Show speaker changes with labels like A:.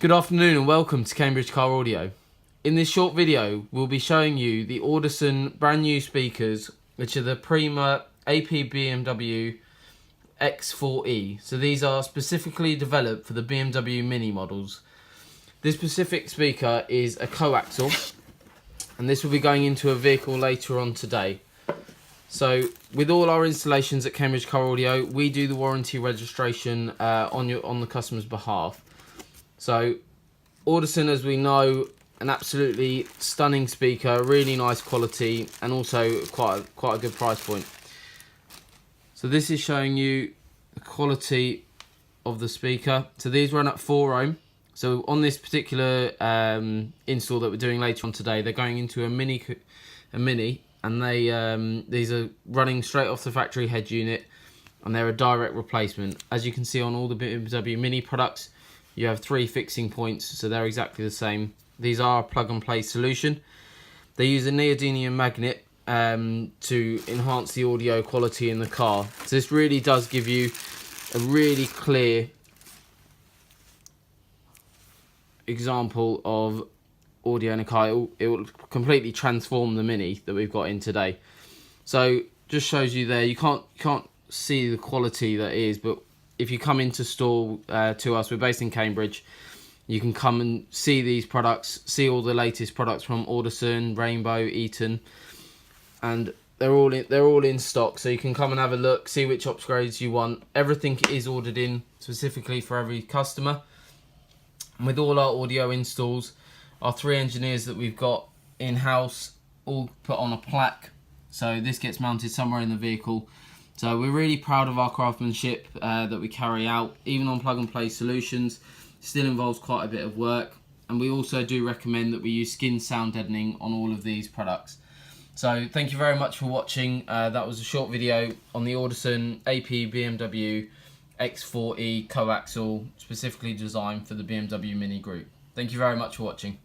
A: Good afternoon and welcome to Cambridge Car Audio. In this short video we'll be showing you the Audison brand new speakers, which are the Prima APBMW X4E. So these are specifically developed for the BMW Mini models. This specific speaker is a coaxial and this will be going into a vehicle later on today. So with all our installations at Cambridge Car Audio, we do the warranty registration on the customer's behalf. So Audison, as we know, an absolutely stunning speaker, really nice quality, and also quite a good price point. So this is showing you the quality of the speaker. So these run at 4 ohm. So on this particular install that we're doing later on today, they're going into a mini, and these are running straight off the factory head unit, and they're a direct replacement. As you can see on all the BMW Mini products, you have 3 fixing points, so they're exactly the same. These are a plug-and-play solution. They use a neodymium magnet to enhance the audio quality in the car. So this really does give you a really clear example of audio in a car. It will completely transform the Mini that we've got in today. So just shows you there, you can't see the quality that is, but if you come into store to us, we're based in Cambridge, you can come and see these products, see all the latest products from Audison, Rainbow, Eaton, and they're all in stock. So you can come and have a look, see which upgrades you want. Everything is ordered in specifically for every customer. And with all our audio installs, our 3 engineers that we've got in-house all put on a plaque. So this gets mounted somewhere in the vehicle. So we're really proud of our craftsmanship that we carry out, even on plug-and-play solutions. Still involves quite a bit of work, and we also do recommend that we use Skinz sound deadening on all of these products. So thank you very much for watching. That was a short video on the Audison APBMW X4E coaxial, specifically designed for the BMW Mini group. Thank you very much for watching.